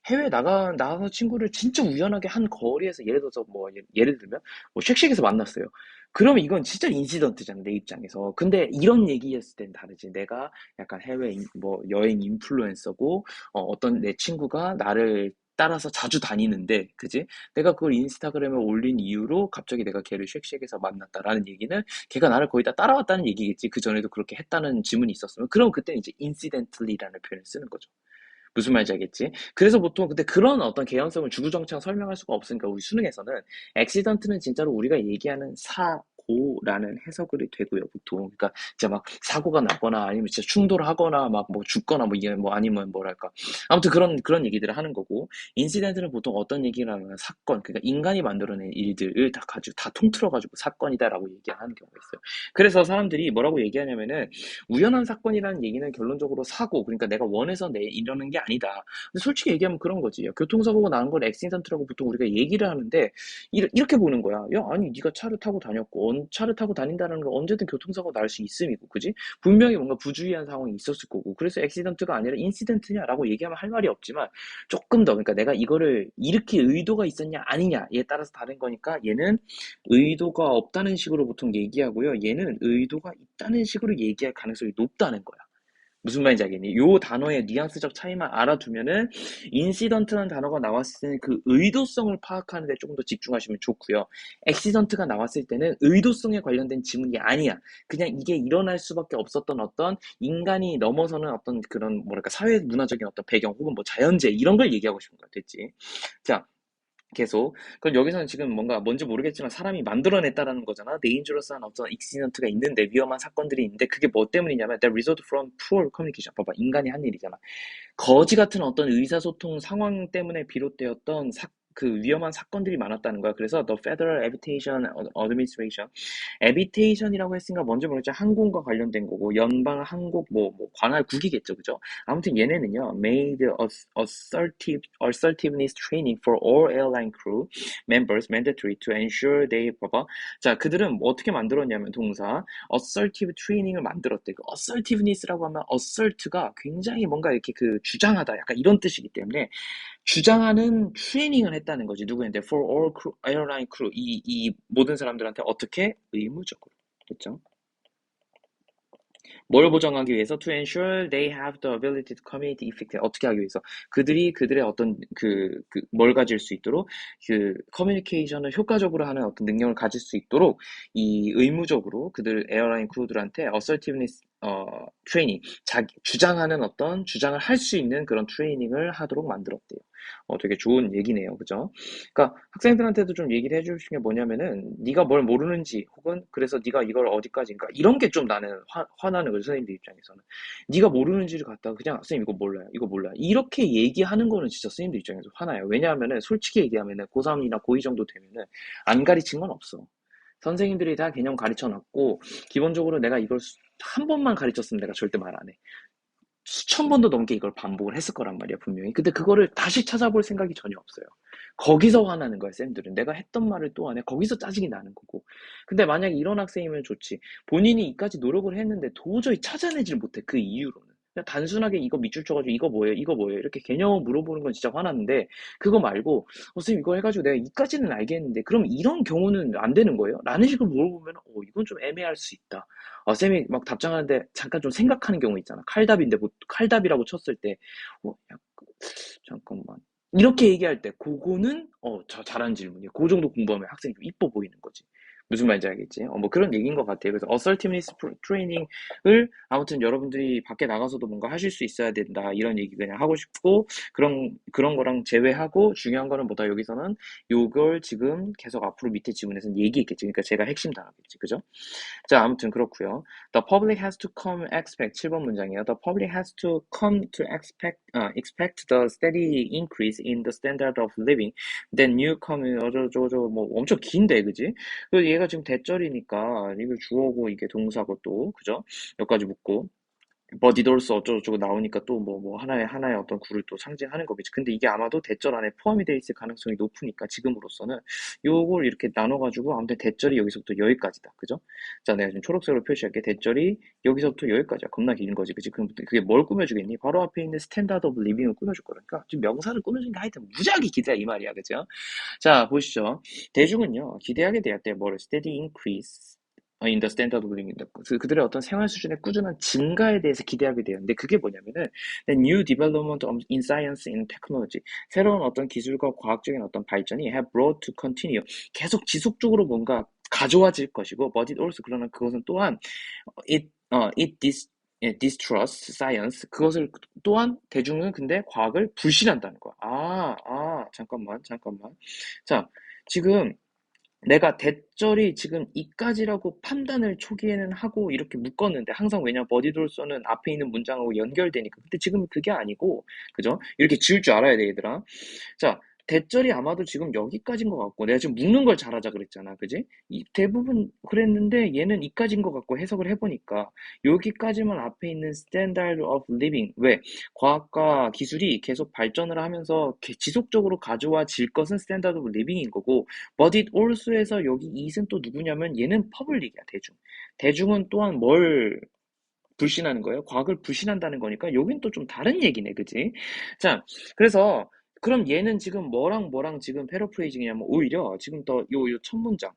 해외에 나가서 친구를 진짜 우연하게 한 거리에서 예를 들어서 뭐 예를 들면 뭐 쉑쉑에서 만났어요. 그러면 이건 진짜 인시던트잖아 내 입장에서. 근데 이런 얘기했을 땐 다르지. 내가 약간 해외 뭐 여행 인플루언서고 어떤 내 친구가 나를 따라서 자주 다니는데, 그지? 내가 그걸 인스타그램에 올린 이유로 갑자기 내가 걔를 쉑쉑에서 만났다라는 얘기는 걔가 나를 거의 다 따라왔다는 얘기겠지. 그 전에도 그렇게 했다는 지문이 있었으면. 그럼 그때는 이제 incidentally라는 표현을 쓰는 거죠. 무슨 말인지 알겠지? 그래서 보통 근데 그런 어떤 개연성을 주구장창 설명할 수가 없으니까 우리 수능에서는 accident는 진짜로 우리가 얘기하는 사고라는 해석이 되고요, 보통. 그러니까 진짜 막 사고가 나거나 아니면 진짜 충돌하거나 막 뭐 죽거나 뭐 이게 뭐 아니면 뭐랄까. 아무튼 그런 얘기들을 하는 거고 인시덴트는 보통 어떤 얘기를 하면 사건, 그러니까 인간이 만들어낸 일들을 다 가지고 다 통틀어가지고 사건이다라고 얘기하는 경우가 있어요. 그래서 사람들이 뭐라고 얘기하냐면은 우연한 사건이라는 얘기는 결론적으로 사고, 그러니까 내가 원해서 이러는 게 아니다. 근데 솔직히 얘기하면 그런 거지. 교통사고가 나는 걸 액시던트라고 보통 우리가 얘기를 하는데 이렇게 보는 거야. 야, 아니 네가 차를 타고 다녔고 차를 타고 다닌다는 건 언제든 교통사고 날 수 있음이고, 그지? 분명히 뭔가 부주의한 상황이 있었을 거고. 그래서 액시던트가 아니라 인시던트냐라고 얘기하면 할 말이 없지만 조금 더, 그러니까 내가 이거를 일으킬 의도가 있었냐 아니냐에 따라서 다른 거니까 얘는 의도가 없다는 식으로 보통 얘기하고요. 얘는 의도가 있다는 식으로 얘기할 가능성이 높다는 거야. 무슨 말인지 알겠니? 요 단어의 뉘앙스적 차이만 알아두면은 인시던트라는 단어가 나왔을 때는 그 의도성을 파악하는 데 조금 더 집중하시면 좋고요. 액시던트가 나왔을 때는 의도성에 관련된 지문이 아니야. 그냥 이게 일어날 수밖에 없었던 어떤 인간이 넘어서는 어떤 그런 뭐랄까 사회 문화적인 어떤 배경 혹은 뭐 자연재해 이런 걸 얘기하고 싶은 거야. 됐지? 자, 계속. 그럼 여기서는 지금 뭔지 모르겠지만 사람이 만들어냈다라는 거잖아. dangerous한 어떤 accident가 있는데, 위험한 사건들이 있는데, 그게 뭐 때문이냐면, that result from poor communication. 봐봐, 인간이 한 일이잖아. 거지 같은 어떤 의사소통 상황 때문에 비롯되었던 그 위험한 사건들이 많았다는 거야. 그래서 the Federal Aviation Administration, 에비테이션이라고 했으니까 뭔지 모르겠지만 항공과 관련된 거고 연방 항공 뭐 관할국이겠죠, 그죠? 아무튼 얘네는요 made assertiveness training for all airline crew members mandatory to ensure they 봐봐. 자, 그들은 뭐 어떻게 만들었냐면 동사 assertive training을 만들었대. 그 assertiveness라고 하면 assert가 굉장히 뭔가 이렇게 그 주장하다 약간 이런 뜻이기 때문에 주장하는 트레이닝을 했다는 거지. 누구한테? For all crew, airline crew. 이 모든 사람들한테 어떻게? 의무적으로. 됐죠? 뭘 보장하기 위해서? To ensure they have the ability to communicate effectively. 어떻게 하기 위해서? 그들의 어떤 뭘 가질 수 있도록 그 커뮤니케이션을 효과적으로 하는 어떤 능력을 가질 수 있도록 이 의무적으로 그들 에어라인 크루들한테 assertiveness 트레이닝, 주장하는 어떤 주장을 할 수 있는 그런 트레이닝을 하도록 만들었대요. 되게 좋은 얘기네요. 그죠? 그러니까 학생들한테도 좀 얘기를 해줄 수 있는 게 뭐냐면은 네가 뭘 모르는지 혹은 그래서 네가 이걸 어디까지인가 이런 게 좀 나는 화나는 거죠. 선생님들 입장에서는. 네가 모르는지를 갖다가 그냥 선생님 이거 몰라요. 이거 몰라요. 이렇게 얘기하는 거는 진짜 선생님들 입장에서 화나요. 왜냐하면은 솔직히 얘기하면은 고3이나 고2 정도 되면은 안 가르친 건 없어. 선생님들이 다 개념 가르쳐 놨고 기본적으로 내가 이걸 한 번만 가르쳤으면 내가 절대 말 안 해. 수천 번도 넘게 이걸 반복을 했을 거란 말이야, 분명히. 근데 그거를 다시 찾아볼 생각이 전혀 없어요. 거기서 화나는 거야, 쌤들은. 내가 했던 말을 또 안 해. 거기서 짜증이 나는 거고. 근데 만약에 이런 학생이면 좋지. 본인이 이까지 노력을 했는데 도저히 찾아내질 못해, 그 이유로는. 그냥 단순하게 이거 밑줄 쳐가지고 이거 뭐예요? 이거 뭐예요? 이렇게 개념을 물어보는 건 진짜 화났는데 그거 말고 선생님 이거 해가지고 내가 이까지는 알겠는데 그럼 이런 경우는 안 되는 거예요? 라는 식으로 물어보면 이건 좀 애매할 수 있다. 쌤이 막 답장하는데 잠깐 좀 생각하는 경우 있잖아. 칼답인데 뭐 칼답이라고 쳤을 때 약간 잠깐만 이렇게 얘기할 때 그거는 잘한 질문이에요. 그 정도 공부하면 학생이 좀 이뻐 보이는 거지. 무슨 말인지 알겠지? 뭐 그런 얘기인 것 같아요. 그래서 assertiveness 트레이닝을 아무튼 여러분들이 밖에 나가서도 뭔가 하실 수 있어야 된다 이런 얘기 그냥 하고 싶고 그런 거랑 제외하고 중요한 거는 뭐다 여기서는 요걸 지금 계속 앞으로 밑에 지문에서는 얘기했겠지. 그러니까 제가 핵심 단어겠지, 그죠? 자, 아무튼 그렇고요. The public has to come expect 7번 문장이에요. The public has to come to expect the steady increase in the standard of living. Then newcomer 어쩌고저쩌고 뭐 엄청 긴데, 그지? 그리고 얘가 지금 대절이니까 이거 주어고 이게 동사고 또 그죠? 여기까지 묻고. 버디돌스 어쩌고저쩌고 나오니까 또 하나의 어떤 구를 또 상징하는 거겠지. 근데 이게 아마도 대절 안에 포함이 돼 있을 가능성이 높으니까 지금으로서는 요걸 이렇게 나눠가지고 아무튼 대절이 여기서부터 여기까지다. 그죠? 자, 내가 지금 초록색으로 표시할게. 대절이 여기서부터 여기까지야. 겁나 긴 거지. 그치? 그럼 그게 뭘 꾸며주겠니? 바로 앞에 있는 스탠다드 오브 리빙을 꾸며줄 거니까. 지금 명사를 꾸며준 게 하여튼 무지하게 기대야 이 말이야. 그죠? 자, 보시죠. 대중은요, 기대하게 되었대요. 뭐를? steady increase. in the standard of living. 그들의 어떤 생활 수준의 꾸준한 증가에 대해서 기대하게 돼요. 근데 그게 뭐냐면은 the new development in science and technology. 새로운 어떤 기술과 과학적인 어떤 발전이 have brought to continue. 계속 지속적으로 뭔가 가져와질 것이고, but it also 그러나 그것은 또한 it distrust science. 그것을 또한 대중은 근데 과학을 불신한다는 거야. 잠깐만. 자, 지금 내가 대절이 지금 이까지라고 판단을 초기에는 하고 이렇게 묶었는데 항상 왜냐 버디돌소는 앞에 있는 문장하고 연결되니까 근데 지금 그게 아니고 그죠? 이렇게 지울 줄 알아야 돼 얘들아. 자, 대절이 아마도 지금 여기까지인 것 같고 내가 지금 묶는 걸 잘하자 그랬잖아 그지? 대부분 그랬는데 얘는 이까지인 것 같고 해석을 해보니까 여기까지만 앞에 있는 standard of living. 왜? 과학과 기술이 계속 발전을 하면서 지속적으로 가져와질 것은 standard of living인 거고 but it also에서 여기 it은 또 누구냐면 얘는 퍼블릭이야 대중. 대중은 또한 뭘 불신하는 거예요? 과학을 불신한다는 거니까 여긴 또 좀 다른 얘기네, 그지? 자, 그래서 그럼 얘는 지금 뭐랑 지금 패러프레이징이냐면 오히려 지금 요 첫 문장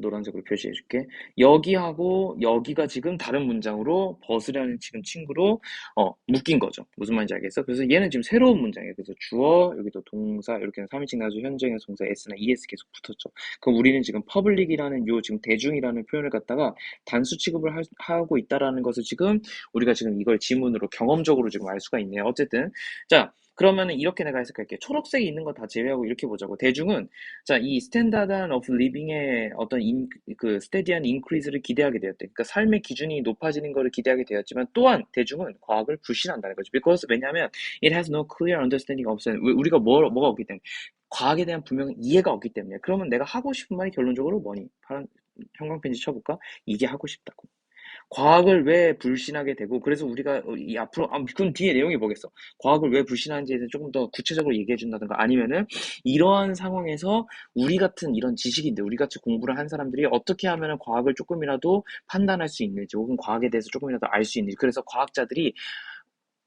노란색으로 표시해줄게. 여기하고 여기가 지금 다른 문장으로 벗으라는 지금 친구로 묶인 거죠. 무슨 말인지 알겠어? 그래서 얘는 지금 새로운 문장이에요. 그래서 주어, 여기도 동사, 이렇게 3인칭 나서 현재의 동사 s나 es 계속 붙었죠. 그럼 우리는 지금 public이라는 요 지금 대중이라는 표현을 갖다가 단수 취급을 하고 있다라는 것을 지금 우리가 지금 이걸 지문으로 경험적으로 지금 알 수가 있네요. 어쨌든 자. 그러면은 이렇게 내가 해석할게. 초록색이 있는 거 다 제외하고 이렇게 보자고. 대중은 자, 이 스탠다드 오브 리빙의 어떤 그 스테디한 인크리즈를 기대하게 되었대. 그러니까 삶의 기준이 높아지는 것을 기대하게 되었지만 또한 대중은 과학을 불신한다는 거죠. Because 왜냐하면 it has no clear understanding of science. 우리가 뭐가 없기 때문에 과학에 대한 분명 이해가 없기 때문에. 그러면 내가 하고 싶은 말이 결론적으로 뭐니? 파란 형광펜지 쳐볼까? 이게 하고 싶다고. 과학을 왜 불신하게 되고 그래서 우리가 이 앞으로 그럼 뒤에 내용이 뭐겠어? 과학을 왜 불신하는지에 대해서 조금 더 구체적으로 얘기해 준다든가 아니면은 이러한 상황에서 우리 같은 이런 지식인들 우리 같이 공부를 한 사람들이 어떻게 하면은 과학을 조금이라도 판단할 수 있는지 혹은 과학에 대해서 조금이라도 알 수 있는지 그래서 과학자들이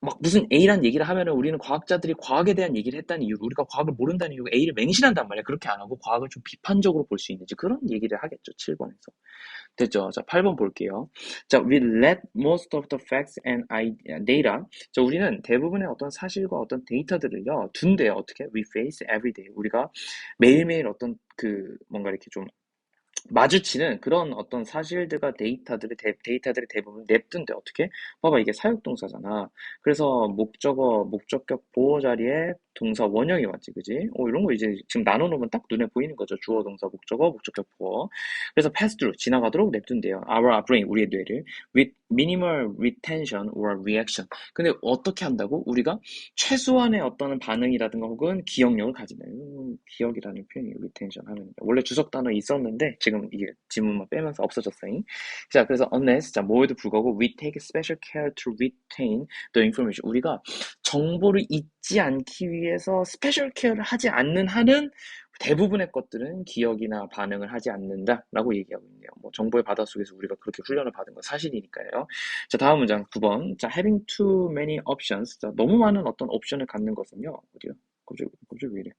막 무슨 A란 얘기를 하면은 우리는 과학자들이 과학에 대한 얘기를 했다는 이유로 우리가 과학을 모른다는 이유로 A를 맹신한단 말이야. 그렇게 안 하고 과학을 좀 비판적으로 볼 수 있는지 그런 얘기를 하겠죠. 7번에서. 됐죠? 자, 8번 볼게요. 자, we let most of the facts and data. 자, 우리는 대부분의 어떤 사실과 어떤 데이터들을요, 둔대요. 어떻게? We face every day. 우리가 매일매일 어떤 뭔가 이렇게 좀 마주치는 그런 어떤 사실들과 데이터들의 대부분 냅둔데 어떻게? 봐봐, 이게 사역동사잖아. 그래서 목적격 보호 자리에 동사 원형이 왔지, 그지? 이런 거 이제 지금 나눠놓으면 딱 눈에 보이는 거죠. 주어, 동사, 목적격 보호. 그래서 pass through, 지나가도록 냅둔대요. Our brain, 우리의 뇌를 with minimal retention or reaction. 근데 어떻게 한다고? 우리가 최소한의 어떤 반응이라든가 혹은 기억력을 가진다. 기억이라는 표현이 retention 하는 원래 주석 단어 있었는데 지금 이게 지문만 빼면서 없어졌어요. 자, 그래서 unless 자 뭐에도 불구하고 we take special care to retain the information. 우리가 정보를 잊지 않기 위해서 스페셜 케어를 하지 않는 한은 대부분의 것들은 기억이나 반응을 하지 않는다라고 얘기하고 있네요. 뭐 정보의 바닷속에서 우리가 그렇게 훈련을 받은 건 사실이니까요. 자, 다음 문장 9번. 자, having too many options. 자, 너무 많은 어떤 옵션을 갖는 것은요. 어디요? 갑자기 왜 이래?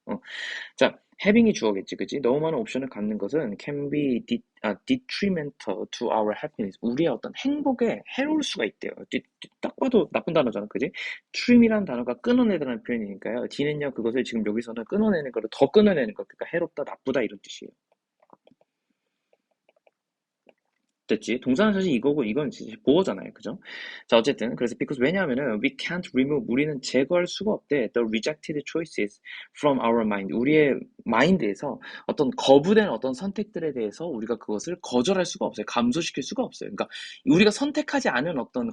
자, having이 주어겠지, 그치? 너무 많은 옵션을 갖는 것은 can be detrimental to our happiness. 우리의 어떤 행복에 해로울 수가 있대요. 딱 봐도 나쁜 단어잖아, 그지? trim이라는 단어가 끊어내다는 표현이니까요. D는요, 그것을 지금 여기서는 끊어내는 거를 더 끊어내는 거. 그러니까 해롭다, 나쁘다 이런 뜻이에요. 됐지? 동사는 사실 이거고 이건 진짜 보어잖아요. 그죠? 자, 어쨌든 그래서 because 왜냐하면은 we can't remove 우리는 제거할 수가 없대. The rejected choices from our mind. 우리의 마인드에서 어떤 거부된 어떤 선택들에 대해서 우리가 그것을 거절할 수가 없어요. 감소시킬 수가 없어요. 그러니까 우리가 선택하지 않은 어떤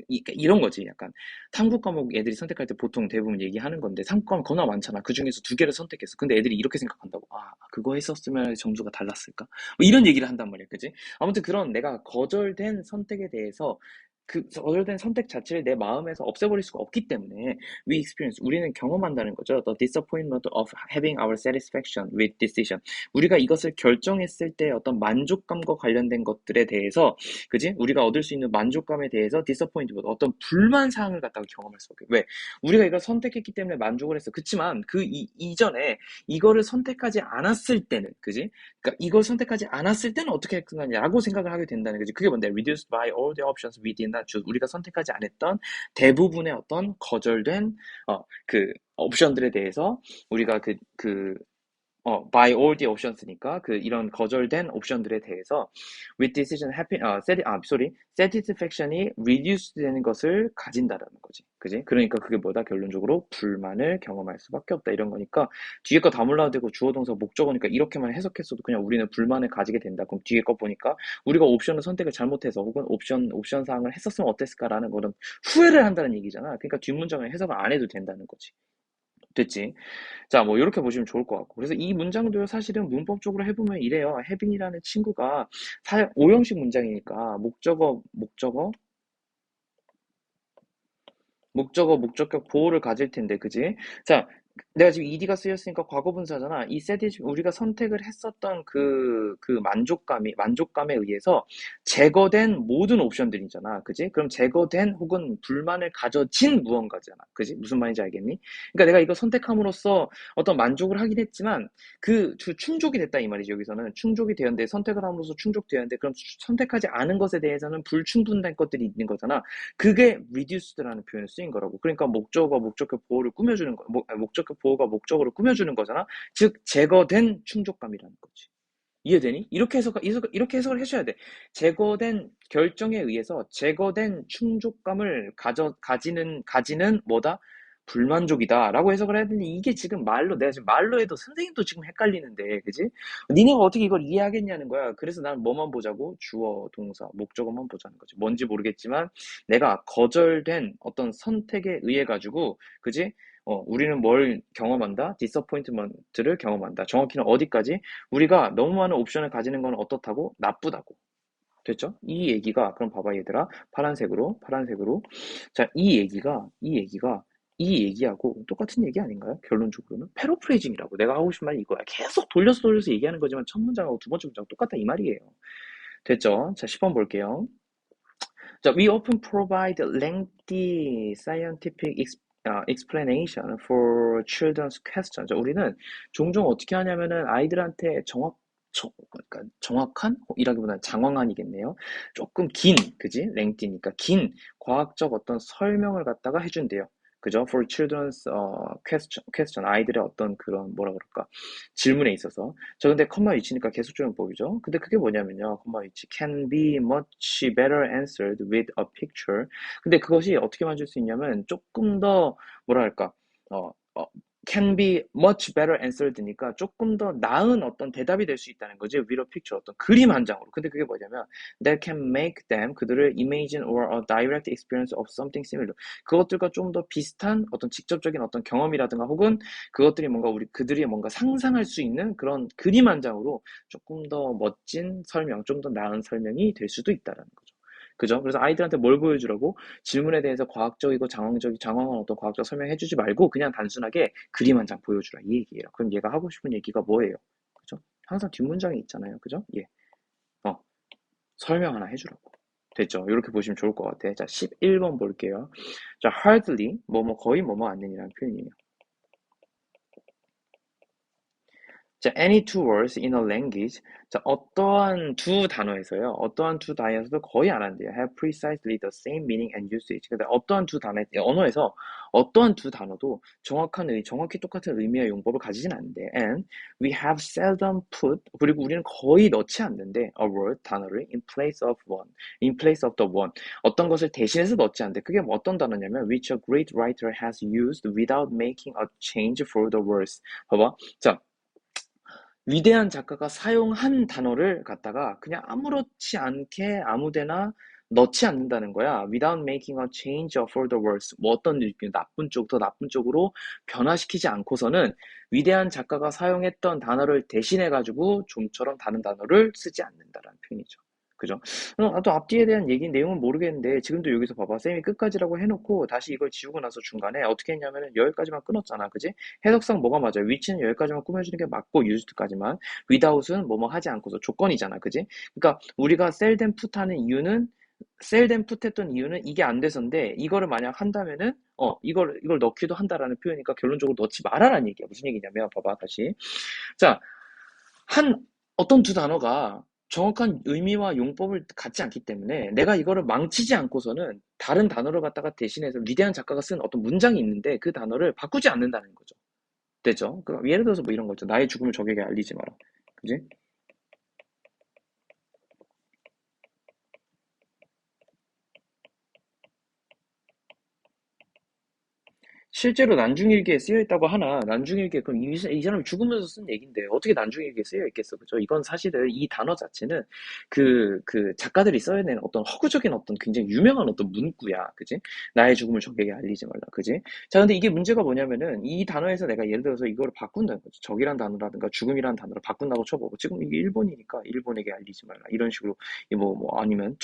이런 거지. 약간 탐구 과목 애들이 선택할 때 보통 대부분 얘기하는 건데 탐구 과목 겁나 많잖아. 그 중에서 두 개를 선택했어. 근데 애들이 이렇게 생각한다고. 그거 했었으면 점수가 달랐을까? 뭐 이런 얘기를 한단 말이야. 그지? 아무튼 그런 내가 거절된 선택에 대해서 그 거절된 선택 자체를 내 마음에서 없애버릴 수가 없기 때문에 we experience 우리는 경험한다는 거죠. The disappointment of having our satisfaction with decision. 우리가 이것을 결정했을 때 어떤 만족감과 관련된 것들에 대해서 그지? 우리가 얻을 수 있는 만족감에 대해서 disappointment 어떤 불만 사항을 갖다가 경험할 수밖에. 왜? 우리가 이걸 선택했기 때문에 만족을 했어. 그렇지만 그 이전에 이거를 선택하지 않았을 때는 그지? 그러니까 이걸 선택하지 않았을 때는 어떻게 했겠느냐라고 생각을 하게 된다는 거지. 그게 뭔데? Reduced by all the options we did not choose. 우리가 선택하지 않았던 대부분의 어떤 거절된 그 옵션들에 대해서 우리가 by all the options니까 이런 거절된 옵션들에 대해서 with decision satisfaction이 reduced 되는 것을 가진다라는 거지. 그지? 그러니까 그게 뭐다? 결론적으로 불만을 경험할 수밖에 없다. 이런 거니까 뒤에 거 다물라도 되고 주어 동사 목적어니까 이렇게만 해석했어도 그냥 우리는 불만을 가지게 된다. 그럼 뒤에 거 보니까 우리가 옵션을 선택을 잘못해서 혹은 옵션 사항을 했었으면 어땠을까라는 거는 후회를 한다는 얘기잖아. 그러니까 뒷문장을 해석을 안 해도 된다는 거지. 됐지? 자, 뭐 이렇게 보시면 좋을 것 같고. 그래서 이 문장도 사실은 문법적으로 해보면 이래요. having이라는 친구가 오형식 문장이니까 목적격 보호를 가질 텐데, 그지? 자, 내가 지금 ed가 쓰였으니까 과거분사잖아. 이 satisfaction, 우리가 선택을 했었던 만족감에 의해서 제거된 모든 옵션들이잖아. 그지? 그럼 제거된 혹은 불만을 가져진 무언가잖아. 그지? 무슨 말인지 알겠니? 그러니까 내가 이거 선택함으로써 어떤 만족을 하긴 했지만 충족이 됐다 이 말이지. 여기서는 충족이 되었는데 선택을 함으로써 충족되었는데 그럼 선택하지 않은 것에 대해서는 불충분한 것들이 있는 거잖아. 그게 reduced라는 표현을 쓰인 거라고. 그러니까 목적격 보호를 꾸며주는 거, 목적격 보호가 목적어를 꾸며주는 거잖아. 즉 제거된 충족감이라는 거지. 이해되니? 이렇게 해석을 해줘야 돼. 제거된 결정에 의해서 제거된 충족감을 가지는 뭐다? 불만족이다. 라고 해석을 해야 되는데, 이게 지금 내가 지금 말로 해도 선생님도 지금 헷갈리는데, 그지? 니네가 어떻게 이걸 이해하겠냐는 거야. 그래서 난 뭐만 보자고? 주어, 동사, 목적어만 보자는 거지. 뭔지 모르겠지만, 내가 거절된 어떤 선택에 의해 가지고, 그지? 우리는 뭘 경험한다? 디서포인트먼트를 경험한다. 정확히는 어디까지? 우리가 너무 많은 옵션을 가지는 건 어떻다고? 나쁘다고. 됐죠? 이 얘기가 그럼 봐봐 얘들아. 파란색으로. 자, 이 얘기하고 똑같은 얘기 아닌가요? 결론적으로는 패러프레이징이라고. 내가 하고 싶은 말이 이거야. 계속 돌려서 얘기하는 거지만 첫 문장하고 두 번째 문장 똑같다 이 말이에요. 됐죠? 자, 10번 볼게요. 자, we often provide lengthy scientific explanation for children's questions. 자, 우리는 종종 어떻게 하냐면은 아이들한테 그러니까 정확한? 이라기보다는 장황한이겠네요. 조금 긴, 그지? lengthy니까 긴 과학적 어떤 설명을 갖다가 해준대요. 그죠? For children's question 아이들의 어떤 그런 뭐라 그럴까 질문에 있어서 저 근데 컴마 위치니까 계속적용법이죠. 근데 그게 뭐냐면요. 컴마 위치 can be much better answered with a picture. 근데 그것이 어떻게 만들 수 있냐면 조금 더 뭐랄까 어, 어, can be much better answered니까 조금 더 나은 어떤 대답이 될 수 있다는 거지. with a picture 어떤 그림 한 장으로. 근데 그게 뭐냐면 that can make them 그들을 imagine or a direct experience of something similar. 그것들과 좀 더 비슷한 어떤 직접적인 어떤 경험이라든가 혹은 그것들이 뭔가 그들이 뭔가 상상할 수 있는 그런 그림 한 장으로 조금 더 멋진 설명, 좀 더 나은 설명이 될 수도 있다라는 거죠. 그죠? 그래서 아이들한테 뭘 보여주라고 질문에 대해서 과학적이고 장황한 어떤 과학적 설명해주지 말고 그냥 단순하게 그림 한 장 보여주라 이 얘기예요. 그럼 얘가 하고 싶은 얘기가 뭐예요? 그죠? 항상 뒷문장이 있잖아요. 그죠? 예. 어, 설명 하나 해주라고. 됐죠? 이렇게 보시면 좋을 것 같아. 자, 11번 볼게요. 자, hardly, 거의 아니라는 표현이에요. 자, any two words in a language. 자, 어떠한 두 단어에서요. 어떠한 두 단어에서도 거의 안 한대요. have precisely the same meaning and usage. 근데 어떠한 두 단어, 언어에서 어떠한 두 단어도 정확히 똑같은 의미와 용법을 가지진 않는데. And we have seldom put, 그리고 우리는 거의 넣지 않는데, a word, 단어를 in place of one. in place of the one. 어떤 것을 대신해서 넣지 않는데, 그게 뭐 어떤 단어냐면, which a great writer has used without making a change for the words. 봐봐. 자, 위대한 작가가 사용한 단어를 갖다가 그냥 아무렇지 않게 아무데나 넣지 않는다는 거야. Without making a change for the worse. 뭐 어떤 느낌, 더 나쁜 쪽으로 변화시키지 않고서는 위대한 작가가 사용했던 단어를 대신해가지고 좀처럼 다른 단어를 쓰지 않는다라는 표현이죠. 그죠? 또 앞뒤에 대한 얘기 내용은 모르겠는데 지금도 여기서 봐봐. 쌤이 끝까지라고 해놓고 다시 이걸 지우고 나서 중간에 어떻게 했냐면은 여기까지만 끊었잖아. 그지? 해석상 뭐가 맞아요? 위치는 여기까지만 꾸며주는 게 맞고 used까지만 without은 뭐뭐 하지 않고서 조건이잖아. 그지? 그러니까 우리가 seldom put 하는 이유는 seldom put 했던 이유는 이게 안 돼서인데 이거를 만약 한다면은 이걸 넣기도 한다라는 표현이니까 결론적으로 넣지 말아라는 얘기야. 무슨 얘기냐면 봐봐 다시. 자, 한 어떤 두 단어가 정확한 의미와 용법을 갖지 않기 때문에 내가 이거를 망치지 않고서는 다른 단어를 갖다가 대신해서 위대한 작가가 쓴 어떤 문장이 있는데 그 단어를 바꾸지 않는다는 거죠. 됐죠? 예를 들어서 뭐 이런 거죠. 나의 죽음을 적에게 알리지 마라. 그지? 실제로 난중일기에 쓰여 있다고 하나 난중일기에 그럼 이 사람이 죽으면서 쓴 얘긴데 어떻게 난중일기에 쓰여 있겠어, 그죠? 이건 사실은 이 단어 자체는 그 작가들이 써야되는 어떤 허구적인 어떤 굉장히 유명한 어떤 문구야, 그지? 나의 죽음을 적에게 알리지 말라, 그지? 자, 근데 이게 문제가 뭐냐면은 이 단어에서 내가 예를 들어서 이거를 바꾼다는 거죠. 적이란 단어라든가 죽음이란 단어를 바꾼다고 쳐보고 지금 이게 일본이니까 일본에게 알리지 말라 이런 식으로 아니면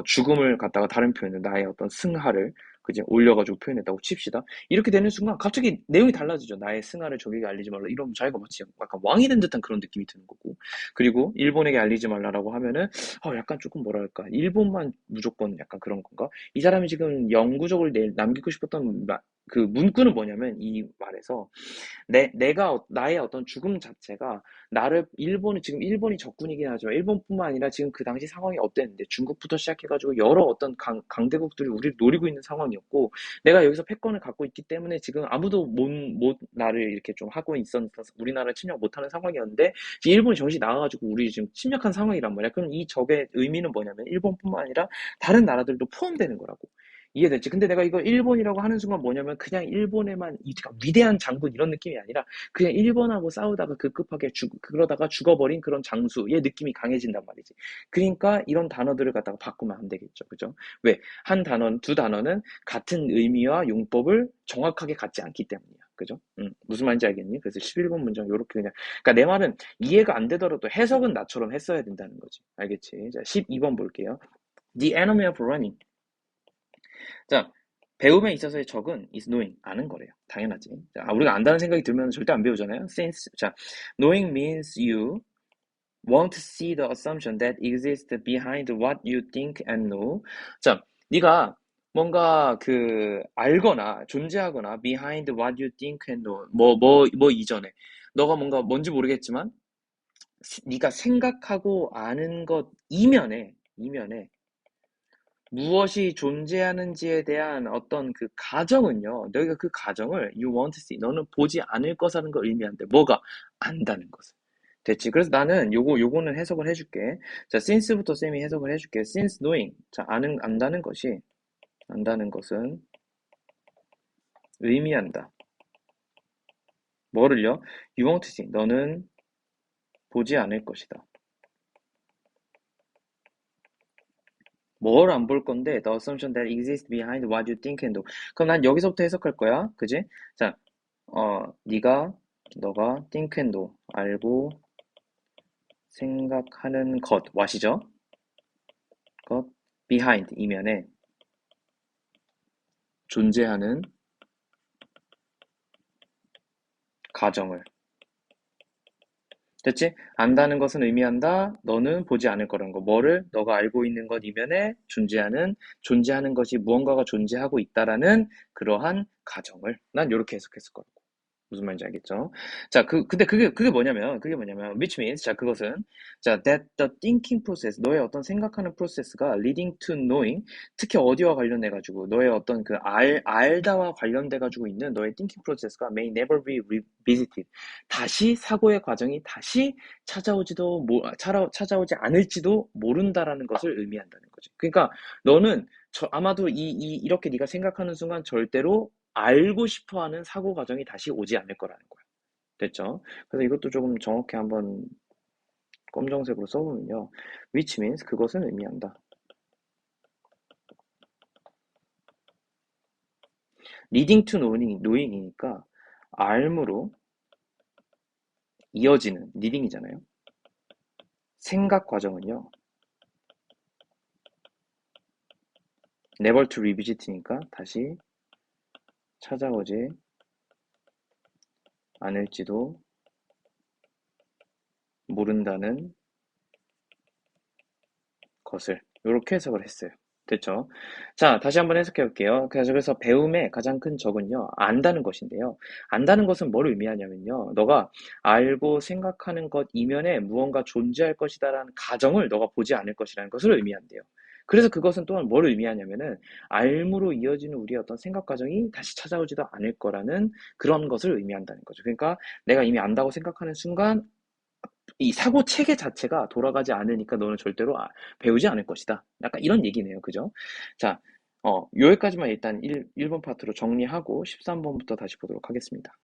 죽음을 갖다가 다른 표현을 나의 어떤 승하를 그지 올려가지고 표현했다고 칩시다. 이렇게 되는 순간 갑자기 내용이 달라지죠. 나의 승하를 적에게 알리지 말라. 이러면 자기가 마치 약간 왕이 된 듯한 그런 느낌이 드는 거고. 그리고 일본에게 알리지 말라라고 하면은 약간 조금 뭐랄까 일본만 무조건 약간 그런 건가? 이 사람이 지금 영구적으로 남기고 싶었던 그 문구는 뭐냐면 이 말에서 나의 어떤 죽음 자체가 나를 지금 일본이 적군이긴 하지만 일본뿐만 아니라 지금 그 당시 상황이 어땠는데 중국부터 시작해가지고 여러 어떤 강대국들이 우리를 노리고 있는 상황이었고 내가 여기서 패권을 갖고 있기 때문에 지금 아무도 못 나를 이렇게 좀 하고 있었 우리나라를 침략 못하는 상황이었는데 일본이 정신 나가가지고 우리 지금 침략한 상황이란 말이야. 그럼 이 적의 의미는 뭐냐면 일본뿐만 아니라 다른 나라들도 포함되는 거라고. 이해됐지? 근데 내가 이거 일본이라고 하는 순간 뭐냐면 그냥 일본에만 위대한 장군 이런 느낌이 아니라 그냥 일본하고 싸우다가 급급하게 그러다가 죽어버린 그런 장수의 느낌이 강해진단 말이지. 그러니까 이런 단어들을 갖다가 바꾸면 안 되겠죠. 그죠? 왜? 두 단어는 같은 의미와 용법을 정확하게 갖지 않기 때문이야. 그죠? 무슨 말인지 알겠니? 그래서 11번 문장 요렇게 그냥 그러니까 내 말은 이해가 안 되더라도 해석은 나처럼 했어야 된다는 거지. 알겠지? 자, 12번 볼게요. The enemy of running. 자, 배움에 있어서의 적은 is knowing, 아는 거래요. 당연하지. 자, 우리가 안다는 생각이 들면 절대 안 배우잖아요. Since, 자, knowing means you won't see the assumption that exists behind what you think and know. 자, 네가 뭔가 알거나 존재하거나 behind what you think and know 뭐 이전에 너가 뭔가 뭔지 모르겠지만 네가 생각하고 아는 것 이면에 무엇이 존재하는지에 대한 어떤 그 가정은요, 너희가 그 가정을 you want to see, 너는 보지 않을 것이라는 걸 의미한대. 뭐가? 안다는 것을. 됐지? 그래서 나는 요거는 해석을 해줄게. 자, since부터 쌤이 해석을 해줄게. since knowing. 자, 안다는 것은 의미한다. 뭐를요? You want to see. 너는 보지 않을 것이다. 뭘 안 볼 건데 the assumption that exists behind what you think and do. 그럼 난 여기서부터 해석할 거야. 그지? 자, 너가 think and do. 알고 생각하는 것. what이죠? 것. behind. 이면에 존재하는 가정을. 됐지? 안다는 것은 의미한다. 너는 보지 않을 거라는 거. 뭐를? 너가 알고 있는 것 이면에 존재하는 것이 무언가가 존재하고 있다라는 그러한 가정을. 난 이렇게 해석했을 거라고. 무슨 말인지 알겠죠? 자, 근데 그게 뭐냐면, which means, 자, 그것은, 자, that the thinking process, 너의 어떤 생각하는 프로세스가 leading to knowing, 특히 어디와 관련돼가지고, 너의 어떤 그 알다와 관련돼가지고 있는 너의 thinking process가 may never be revisited. 다시 사고의 과정이 다시 찾아오지 않을지도 모른다라는 것을 의미한다는 거지. 그러니까, 너는 아마도 이렇게 네가 생각하는 순간 절대로 알고 싶어하는 사고 과정이 다시 오지 않을 거라는 거야. 됐죠? 그래서 이것도 조금 정확히 한번 검정색으로 써보면요. which means 그것은 의미한다. leading to knowing이니까 알므로 이어지는 leading이잖아요. 생각 과정은요. never to revisit니까 다시 찾아오지 않을지도 모른다는 것을 이렇게 해석을 했어요. 됐죠? 자, 다시 한번 해석해 볼게요. 그래서 배움의 가장 큰 적은요, 안다는 것인데요. 안다는 것은 뭘 의미하냐면요. 너가 알고 생각하는 것 이면에 무언가 존재할 것이다라는 가정을 너가 보지 않을 것이라는 것을 의미한대요. 그래서 그것은 또한 뭘 의미하냐면은 알므로 이어지는 우리의 어떤 생각 과정이 다시 찾아오지도 않을 거라는 그런 것을 의미한다는 거죠. 그러니까 내가 이미 안다고 생각하는 순간 이 사고 체계 자체가 돌아가지 않으니까 너는 절대로 배우지 않을 것이다. 약간 이런 얘기네요. 그죠? 자, 여기까지만 일단 1번 파트로 정리하고 13번부터 다시 보도록 하겠습니다.